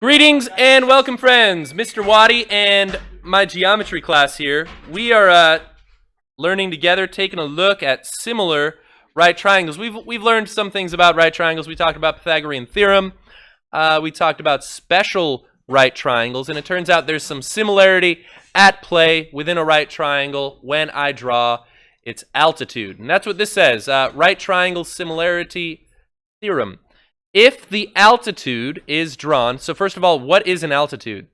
Greetings and welcome, friends. Mr. Waddy and my geometry class here. We are learning together, taking a look at similar right triangles. We've learned some things about right triangles. We talked about Pythagorean theorem. We talked about special right triangles, and it turns out there's some similarity at play within a right triangle when I draw its altitude. And that's what this says, right triangle similarity theorem. If the altitude is drawn, so first of all, what is an altitude?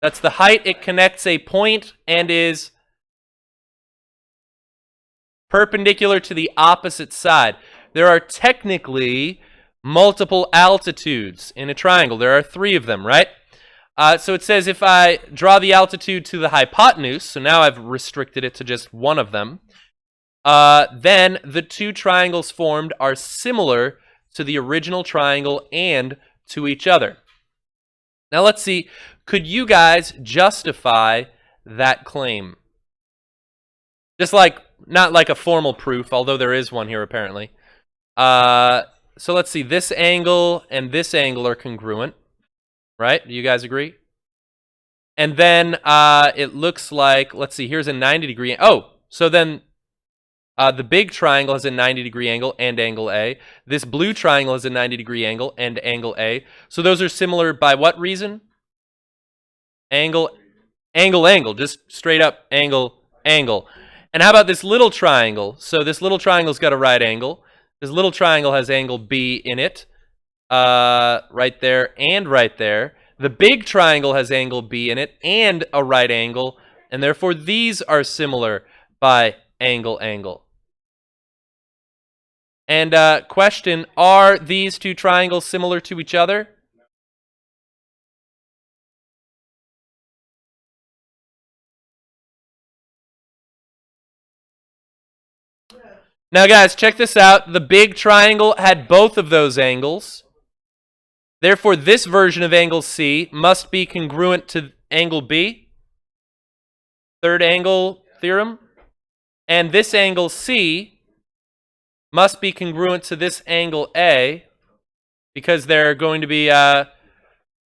That's the height it connects a point and is perpendicular to the opposite side. There are technically multiple altitudes in a triangle. There are three of them, right? So it says if I draw the altitude to the hypotenuse, so now I've restricted it to just one of them, then the two triangles formed are similar to the original triangle and to each other. Now let's see, could you guys justify that claim? Just like, not like a formal proof, although there is one here apparently. So let's see, this angle and this angle are congruent, right? Do you guys agree? And then it looks like, let's see, here's a 90 degree, so then the big triangle has a 90-degree angle and angle A. This blue triangle has a 90-degree angle and angle A. So those are similar by what reason? Angle, just straight up angle. And how about this little triangle? So this little triangle's got a right angle. This little triangle has angle B in it, right there and right there. The big triangle has angle B in it and a right angle, and therefore these are similar by angle. And question, are these two triangles similar to each other? Now guys, check this out. The big triangle had both of those angles. Therefore, this version of angle C must be congruent to angle B. Third angle theorem. And this angle C must be congruent to this angle A, because they're going to be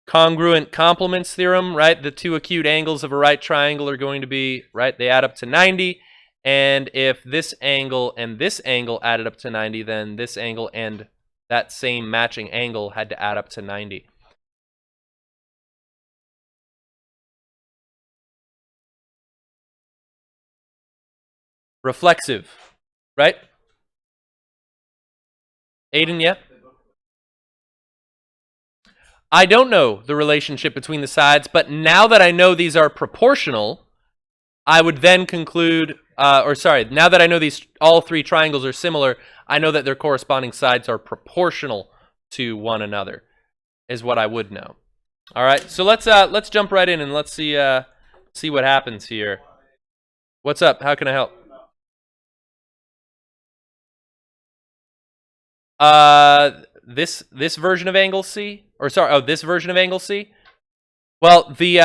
congruent complements theorem, right? The two acute angles of a right triangle are going to be, right, they add up to 90. And if this angle and this angle added up to 90, then this angle and that same matching angle had to add up to 90. Reflexive, right? Aiden, yeah? I don't know the relationship between the sides, but now that I know these are proportional, I would then conclude, now that I know these all three triangles are similar, I know that their corresponding sides are proportional to one another, is what I would know. All right, so let's jump right in and let's see what happens here. What's up? How can I help? This version of angle C, this version of angle C. Well, the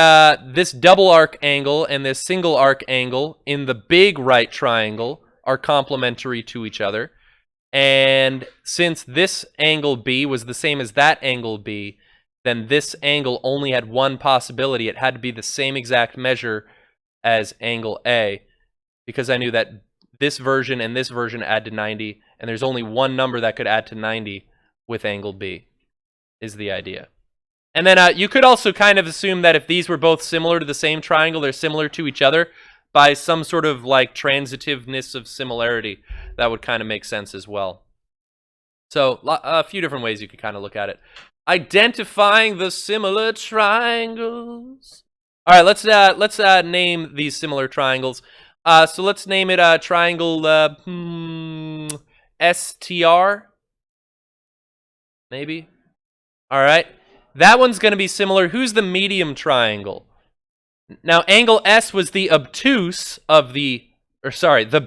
this double arc angle and this single arc angle in the big right triangle are complementary to each other. And since this angle B was the same as that angle B, then this angle only had one possibility. It had to be the same exact measure as angle A, because I knew that this version and this version add to 90, and there's only one number that could add to 90 with angle B, is the idea. And then you could also kind of assume that if these were both similar to the same triangle, they're similar to each other by some sort of like transitiveness of similarity. That would kind of make sense as well. So a few different ways you could kind of look at it. Identifying the similar triangles. All right, let's name these similar triangles. So let's name it triangle STR, maybe. All right, that one's going to be similar. Who's the medium triangle? Now, angle S was the obtuse of the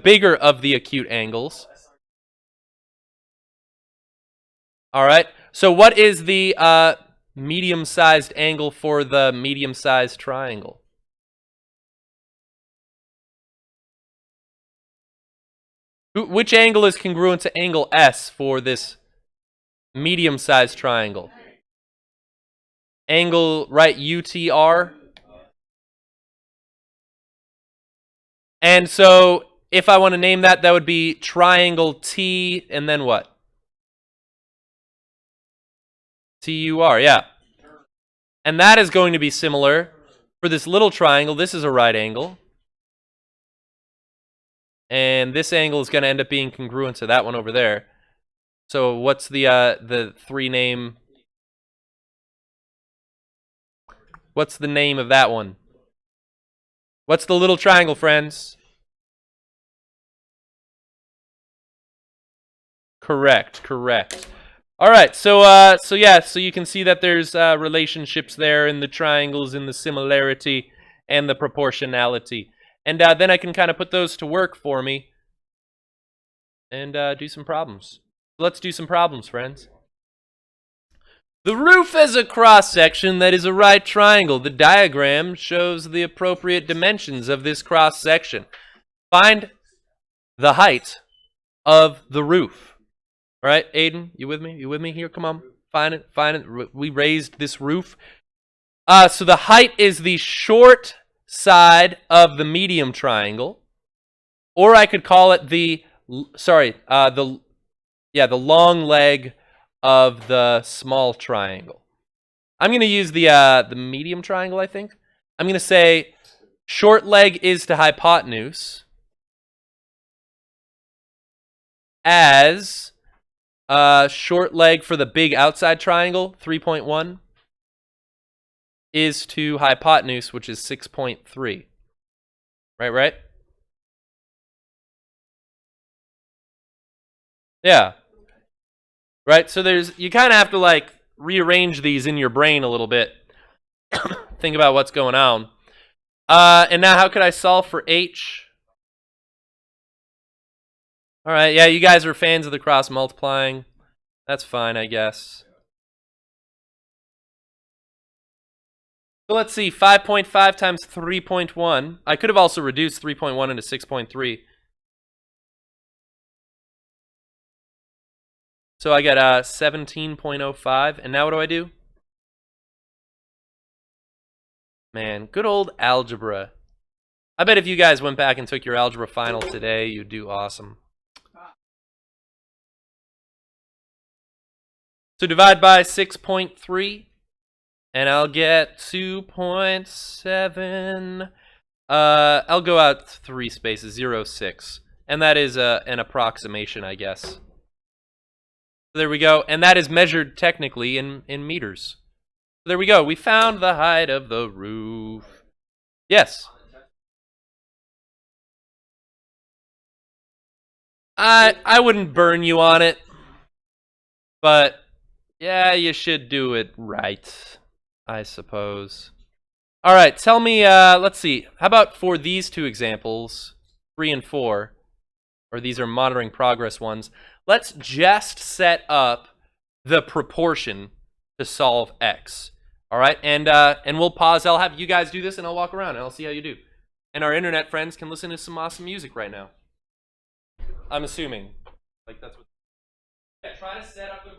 bigger of the acute angles. All right, so what is the medium-sized angle for the medium-sized triangle? Which angle is congruent to angle S for this medium-sized triangle? angle, right, UTR. And so if I want to name that, that would be triangle T, and then what? TUR, yeah. And that is going to be similar for this little triangle. This is a right angle. And this angle is going to end up being congruent to that one over there. So what's the three name? What's the name of that one? What's the little triangle, friends? Correct. All right, so yeah, so you can see that there's relationships there in the triangles, in the similarity and the proportionality. And then I can kind of put those to work for me and do some problems. Let's do some problems, friends. The roof has a cross-section that is a right triangle. The diagram shows the appropriate dimensions of this cross-section. Find the height of the roof. All right, Aiden, you with me? You with me here? Come on, find it. We raised this roof. So the height is the short side of the medium triangle, or I could call it the long leg of the small triangle. I'm going to use the medium triangle, I think. I'm going to say short leg is to hypotenuse as short leg for the big outside triangle, 3.1, is to hypotenuse, which is 6.3. Right? Yeah. Right, so you kind of have to like rearrange these in your brain a little bit. Think about what's going on. And now how could I solve for H? All right, yeah, you guys are fans of the cross multiplying. That's fine, I guess. So let's see, 5.5 times 3.1. I could have also reduced 3.1 into 6.3. So I got 17.05, and now what do I do? Man, good old algebra. I bet if you guys went back and took your algebra final today, you'd do awesome. So divide by 6.3, and I'll get 2.7. I'll go out 3 spaces, 0, 6. And that is an approximation, I guess. There we go. And that is measured technically in meters. There we go. We found the height of the roof. Yes. I wouldn't burn you on it. But yeah, you should do it right, I suppose. All right, tell me, let's see. How about for these two examples, 3 and 4, or these are monitoring progress ones, let's just set up the proportion to solve x. All right, and we'll pause. I'll have you guys do this, and I'll walk around, and I'll see how you do. And our internet friends can listen to some awesome music right now. I'm assuming. Like, that's what... Yeah, try to set up the...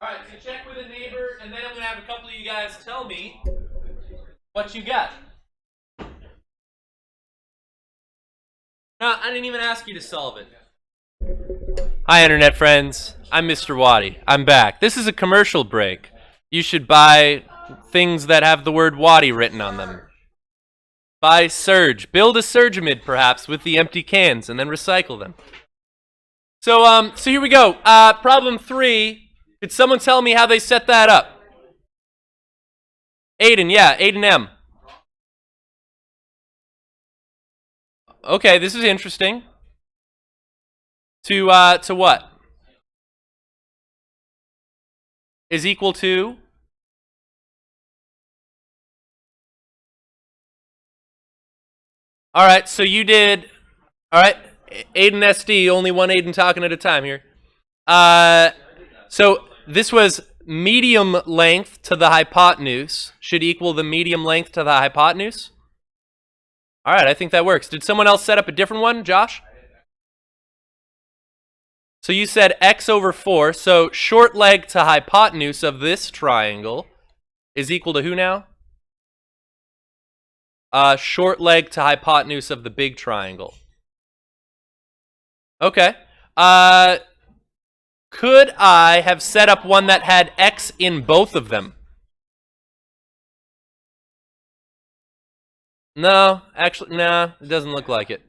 All right, so check with a neighbor, and then I'm going to have a couple of you guys tell me what you got. No, I didn't even ask you to solve it. Hi, internet friends. I'm Mr. Waddy. I'm back. This is a commercial break. You should buy things that have the word Waddy written on them. Buy Surge. Build a Surgemid, perhaps, with the empty cans, and then recycle them. So here we go. Problem 3. Could someone tell me how they set that up? Aiden, yeah, Aiden M. Okay, this is interesting. To what? Is equal to? All right, so you did. All right, Aiden SD, only one Aiden talking at a time here. So this was medium length to the hypotenuse should equal the medium length to the hypotenuse. All right, I think that works. Did someone else set up a different one, Josh? So you said x over 4, so short leg to hypotenuse of this triangle is equal to who now? Short leg to hypotenuse of the big triangle. Okay. Could I have set up one that had x in both of them? No, actually, nah, it doesn't look like it.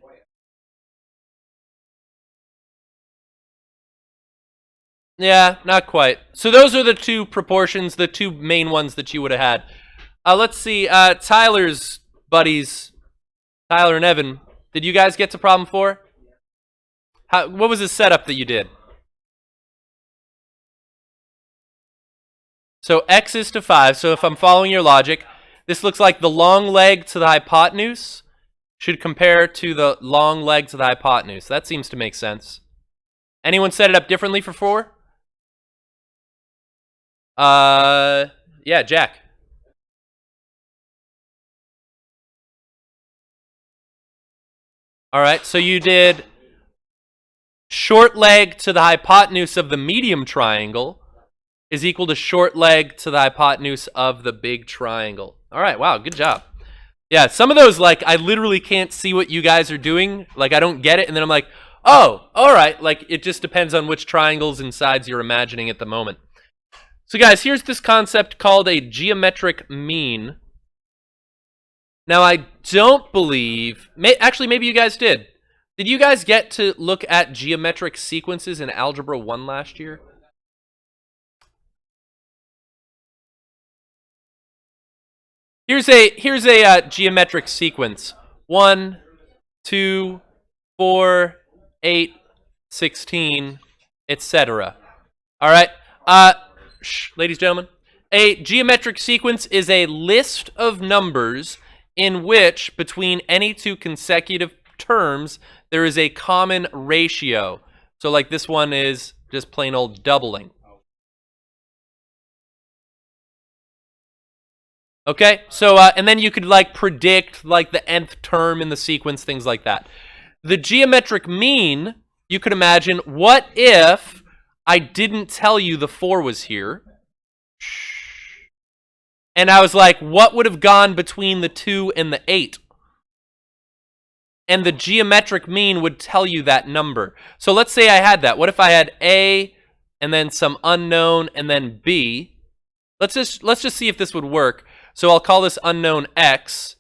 Yeah, not quite. So those are the two proportions, the two main ones that you would have had. Let's see, Tyler's buddies, Tyler and Evan, did you guys get to problem 4? What was the setup that you did? So x is to 5, so if I'm following your logic, this looks like the long leg to the hypotenuse should compare to the long leg to the hypotenuse. That seems to make sense. Anyone set it up differently for 4? Yeah, Jack. All right, so you did short leg to the hypotenuse of the medium triangle is equal to short leg to the hypotenuse of the big triangle. All right, wow, good job. Yeah, some of those, like, I literally can't see what you guys are doing. Like, I don't get it, and then I'm like, oh, all right. Like, it just depends on which triangles and sides you're imagining at the moment. So, guys, here's this concept called a geometric mean. Now, I don't believe... Actually, maybe you guys did. Did you guys get to look at geometric sequences in Algebra 1 last year? Here's a geometric sequence. 1, 2, 4, 8, 16, etc. All right? Ladies and gentlemen. A geometric sequence is a list of numbers in which, between any two consecutive terms, there is a common ratio. So, like, this one is just plain old doubling. Okay, so, and then you could, like, predict, like, the nth term in the sequence, things like that. The geometric mean, you could imagine, what if I didn't tell you the 4 was here? And I was like, what would have gone between the 2 and the 8? And the geometric mean would tell you that number. So let's say I had that. What if I had A, and then some unknown, and then B? Let's just see if this would work. So I'll call this unknown X.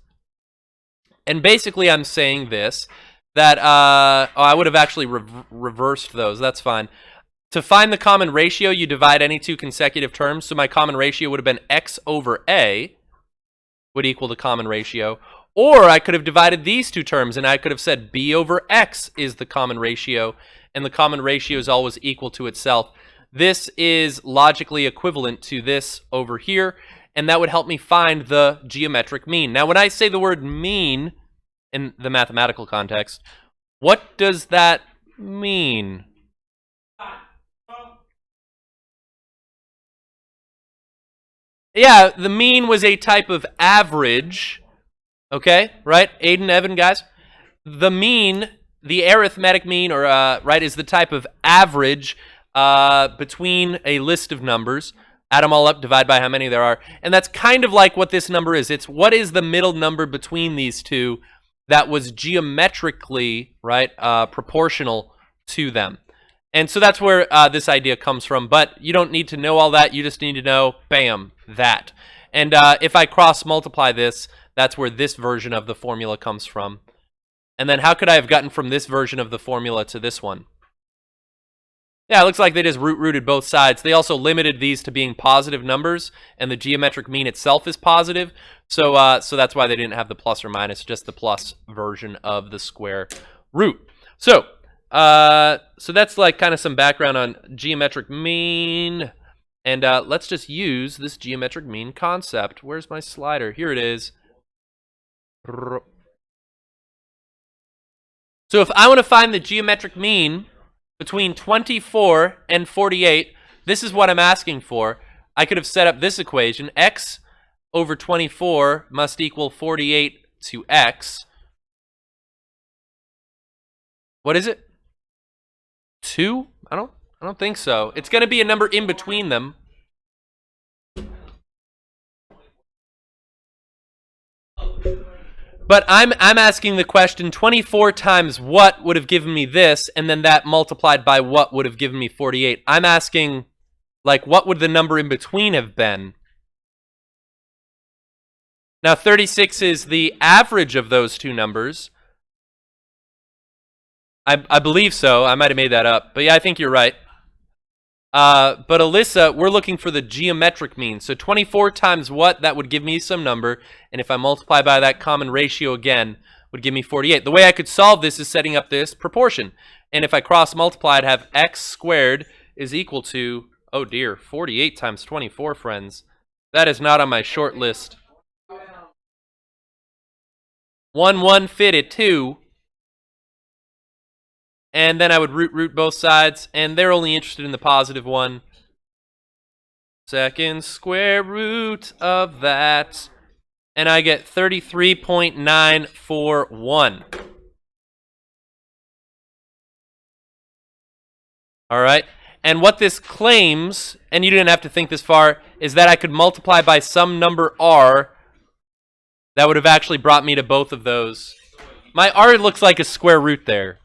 And basically I'm saying this, that, I would have actually reversed those. That's fine. To find the common ratio, you divide any two consecutive terms. So my common ratio would have been X over A would equal the common ratio. Or I could have divided these two terms, and I could have said B over X is the common ratio, and the common ratio is always equal to itself. This is logically equivalent to this over here, and that would help me find the geometric mean. Now, when I say the word mean in the mathematical context, what does that mean? Yeah, the mean was a type of average. Okay, right? Aiden, Evan, guys. The mean, the arithmetic mean, or right, is the type of average between a list of numbers. Add them all up, divide by how many there are. And that's kind of like what this number is. It's what is the middle number between these two. that was geometrically, right, proportional to them. And so that's where this idea comes from. But you don't need to know all that. You just need to know, bam, that. And if I cross multiply this, that's where this version of the formula comes from. And then how could I have gotten from this version of the formula to this one? Yeah, it looks like they just rooted both sides. They also limited these to being positive numbers, and the geometric mean itself is positive. So that's why they didn't have the plus or minus, just the plus version of the square root. So that's like kind of some background on geometric mean. And let's just use this geometric mean concept. Where's my slider? Here it is. So if I want to find the geometric mean between 24 and 48, this is what I'm asking for. I could have set up this equation. X over 24 must equal 48 to X. What is it? 2? I don't think so. It's going to be a number in between them. But I'm asking the question, 24 times what would have given me this, and then that multiplied by what would have given me 48. I'm asking, like, what would the number in between have been? Now, 36 is the average of those two numbers. I believe so. I might have made that up. But yeah, I think you're right. But Alyssa, we're looking for the geometric mean. So 24 times what? That would give me some number. And if I multiply by that common ratio again, would give me 48. The way I could solve this is setting up this proportion. And if I cross multiply, I'd have x squared is equal to, oh dear, 48 times 24, friends. That is not on my short list. 1 fitted 2. And then I would root both sides, and they're only interested in the positive one. Second square root of that. And I get 33.941. All right. And what this claims, and you didn't have to think this far, is that I could multiply by some number r that would have actually brought me to both of those. My r looks like a square root there.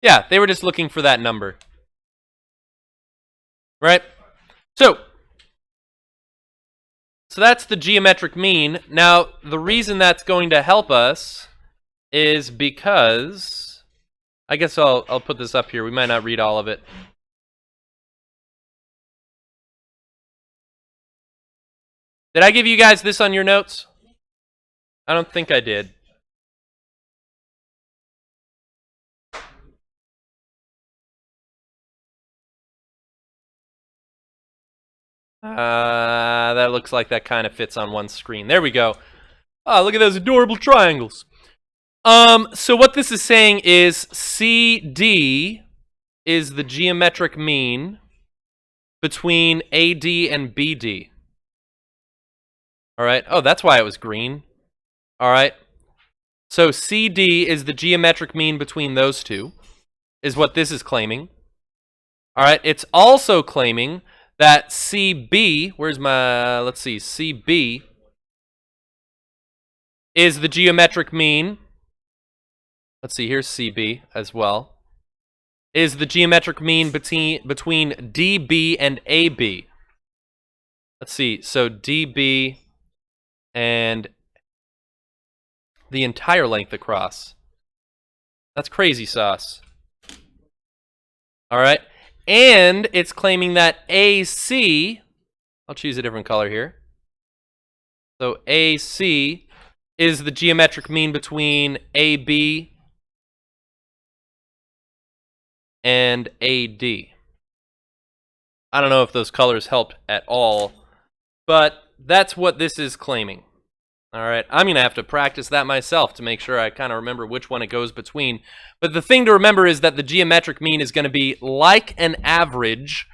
Yeah, they were just looking for that number. Right? So that's the geometric mean. Now, the reason that's going to help us is because, I guess I'll put this up here. We might not read all of it. Did I give you guys this on your notes? I don't think I did. That looks like that kind of fits on one screen. There we go. Oh, look at those adorable triangles. So what this is saying is CD is the geometric mean between AD and BD. All right. Oh, that's why it was green. All right. So CD is the geometric mean between those two, is what this is claiming. All right. It's also claiming that CB, where's my, let's see, CB is the geometric mean. Let's see, here's CB as well. Is the geometric mean between DB and AB. Let's see, so DB and the entire length across. That's crazy sauce. All right. And it's claiming that AC, I'll choose a different color here. So AC is the geometric mean between AB and AD. I don't know if those colors helped at all, but that's what this is claiming. All right, I'm going to have to practice that myself to make sure I kind of remember which one it goes between. But the thing to remember is that the geometric mean is going to be like an average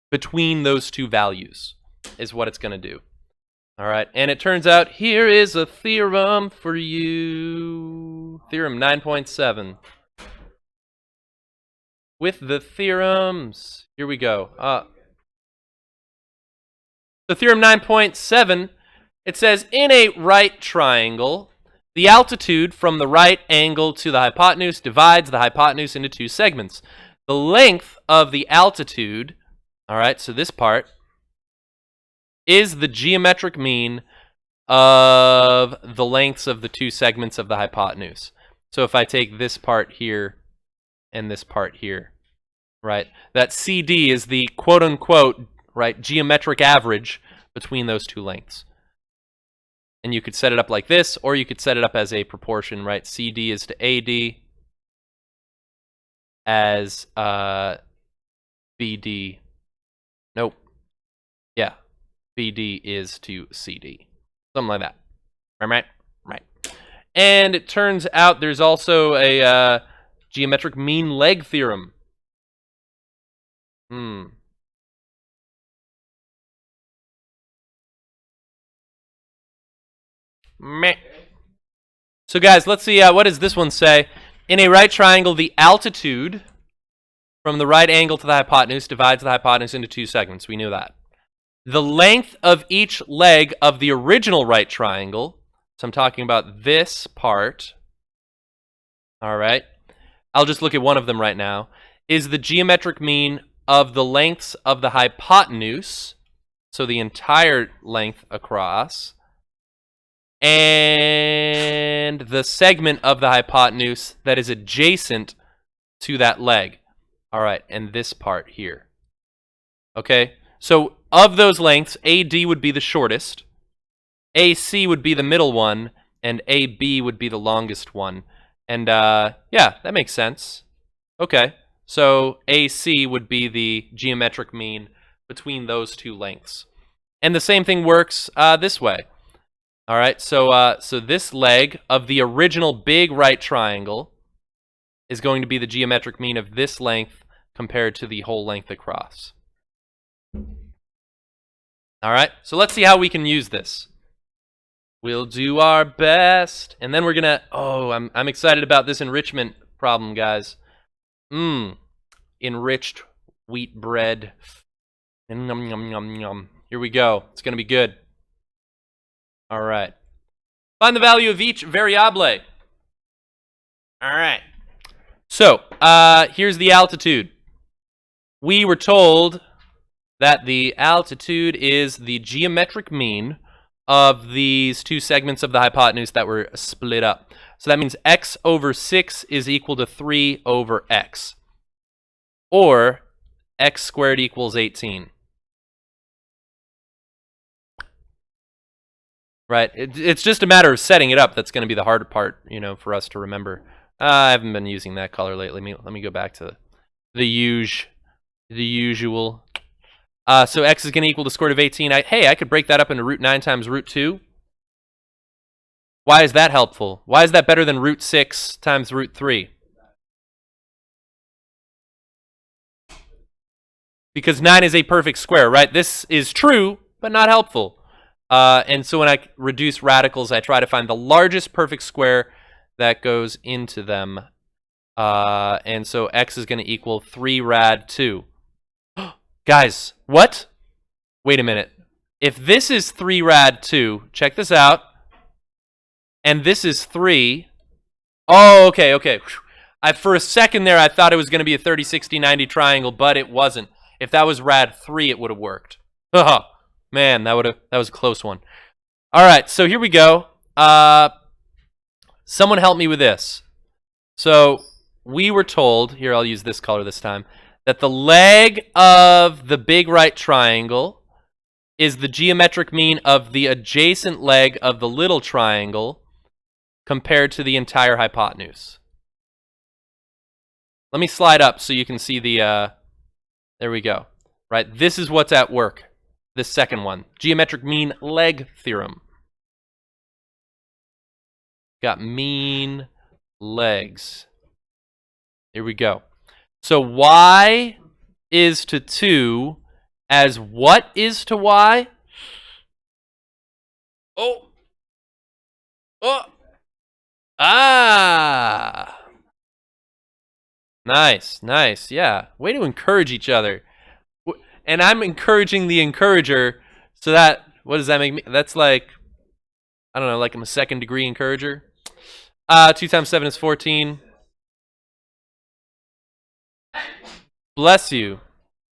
between those two values, is what it's going to do. All right, and it turns out here is a theorem for you. Theorem 9.7. With the theorems, here we go. The theorem 9.7, it says, in a right triangle, The altitude from the right angle to the hypotenuse divides the hypotenuse into two segments. The length of the altitude, all right, so this part, is the geometric mean of the lengths of the two segments of the hypotenuse. So if I take this part here and this part here, right, that CD is the quote-unquote, right, geometric average between those two lengths. And you could set it up like this, or you could set it up as a proportion, right? CD is to AD as BD. Nope. Yeah. BD is to CD. Something like that. Right. And it turns out there's also a geometric mean leg theorem. Meh. So guys, let's see, what does this one say? In a right triangle, the altitude from the right angle to the hypotenuse divides the hypotenuse into two segments. We knew that. The length of each leg of the original right triangle, so I'm talking about this part, all right, I'll just look at one of them right now, is the geometric mean of the lengths of the hypotenuse, so the entire length across, and the segment of the hypotenuse that is adjacent to that leg. All right, and this part here. Okay, so of those lengths, AD would be the shortest, AC would be the middle one, and AB would be the longest one. And yeah, that makes sense. Okay, so AC would be the geometric mean between those two lengths. And the same thing works this way. All right, so this leg of the original big right triangle is going to be the geometric mean of this length compared to the whole length across. All right, so let's see how we can use this. We'll do our best, and then we're gonna. Oh, I'm excited about this enrichment problem, guys. Enriched wheat bread. Yum yum yum yum. Here we go. It's gonna be good. All right. Find the value of each variable. All right. So, here's the altitude. We were told that the altitude is the geometric mean of these two segments of the hypotenuse that were split up. So that means x over 6 is equal to 3 over x. Or x squared equals 18. Right? It's just a matter of setting it up that's going to be the hard part, you know, for us to remember. I haven't been using that color lately. Let me go back to the usual. So x is going to equal the square root of 18. Hey, I could break that up into root 9 times root 2. Why is that helpful? Why is that better than root 6 times root 3? Because 9 is a perfect square, right? This is true, but not helpful. And so when I reduce radicals, I try to find the largest perfect square that goes into them. And so x is going to equal 3 rad 2. Guys, what? Wait a minute. If this is 3 rad 2, check this out. And this is 3. Oh, okay. For a second there, I thought it was going to be a 30, 60, 90 triangle, but it wasn't. If that was rad 3, it would have worked. Oh, man, that was a close one. All right, so here we go. Someone help me with this. So we were told, here I'll use this color this time, that the leg of the big right triangle is the geometric mean of the adjacent leg of the little triangle compared to the entire hypotenuse. Let me slide up so you can see the, there we go. Right, this is what's at work, this second one. Geometric mean leg theorem. Got mean legs. Here we go. So y is to 2 as what is to y? Oh. Ah. Nice. Yeah. Way to encourage each other. And I'm encouraging the encourager, so that, what does that make me? That's like, I don't know, like I'm a second degree encourager. 2 times 7 is 14. Bless you.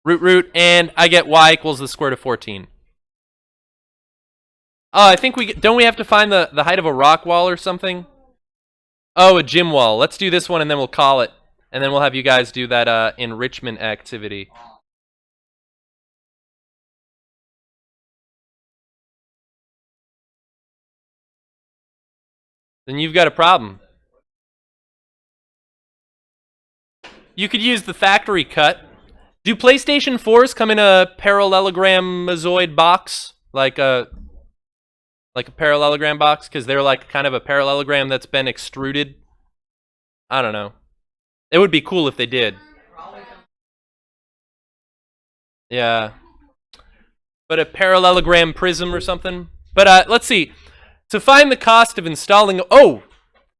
Root, and I get y equals the square root of 14. Oh, I think don't we have to find the height of a rock wall or something? Oh, a gym wall. Let's do this one and then we'll call it. And then we'll have you guys do that enrichment activity. Then you've got a problem. You could use the factory cut. Do PlayStation 4s come in a parallelogram-mozoid box? Like a parallelogram box? Because they're like kind of a parallelogram that's been extruded? I don't know. It would be cool if they did. Yeah. But a parallelogram prism or something? But let's see. To find the cost of installing... Oh!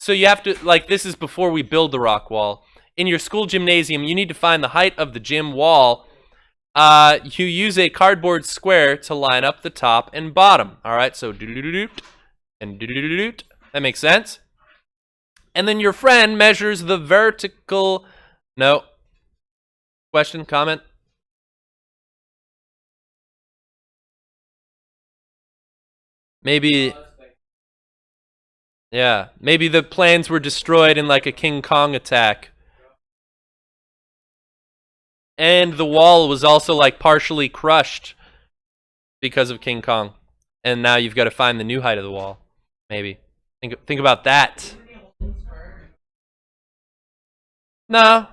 So you have to... Like, this is before we build the rock wall. In your school gymnasium, you need to find the height of the gym wall. You use a cardboard square to line up the top and bottom. All right, so do-do-do-do-doot and do-do-do-do-doot. That makes sense. And then your friend measures the vertical... No. Question, comment? Maybe... Yeah, maybe the plans were destroyed in like a King Kong attack. And the wall was also like partially crushed because of King Kong. And now you've got to find the new height of the wall. Maybe. Think about that. No.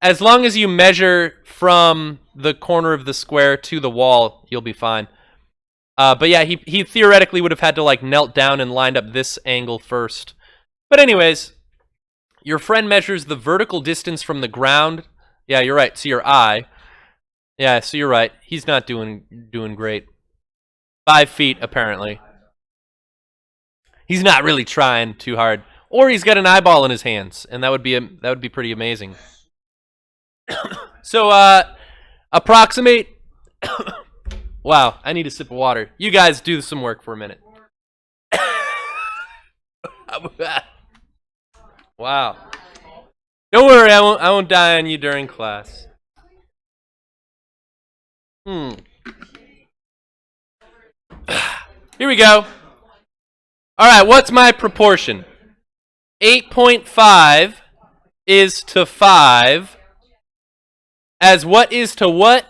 As long as you measure from the corner of the square to the wall, you'll be fine. But yeah, he theoretically would have had to like knelt down and lined up this angle first. But anyways, your friend measures the vertical distance from the ground. Yeah, you're right. To your eye. Yeah, so you're right. He's not doing great. 5 feet apparently. He's not really trying too hard, or he's got an eyeball in his hands, and that would be pretty amazing. So approximate. Wow, I need a sip of water. You guys do some work for a minute. Wow. Don't worry, I won't die on you during class. Here we go. All right, what's my proportion? 8.5 is to 5 as what is to what?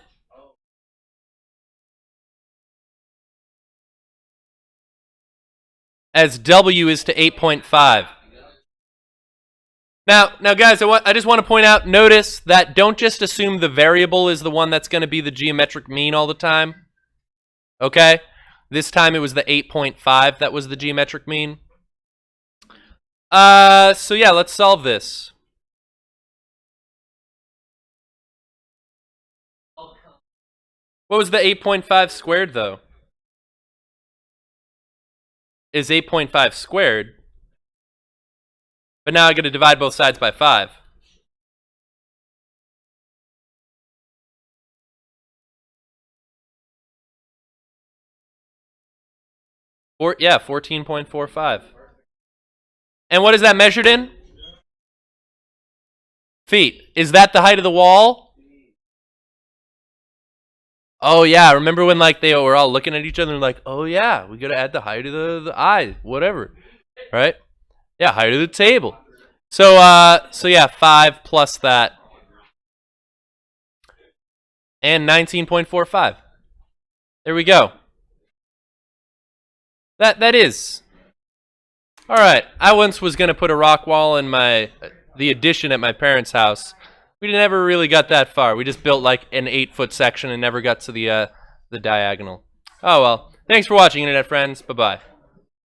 As W is to 8.5. Now, guys, I just want to point out, notice that don't just assume the variable is the one that's going to be the geometric mean all the time. Okay? This time it was the 8.5 that was the geometric mean. So yeah, let's solve this. What was the 8.5 squared, though? Is 8.5 squared. But now I got to divide both sides by 5. Yeah, 14.45. And what is that measured in? Feet. Is that the height of the wall? Oh yeah, remember when like they were all looking at each other and like, oh yeah, we gotta add the height of the eye, whatever. Right? Yeah, height of the table. So yeah, 5 plus that. And 19.45. There we go. That is. All right. I once was gonna put a rock wall in the addition at my parents' house. We never really got that far. We just built like an 8-foot section and never got to the diagonal. Oh well. Thanks for watching, internet friends. Bye bye.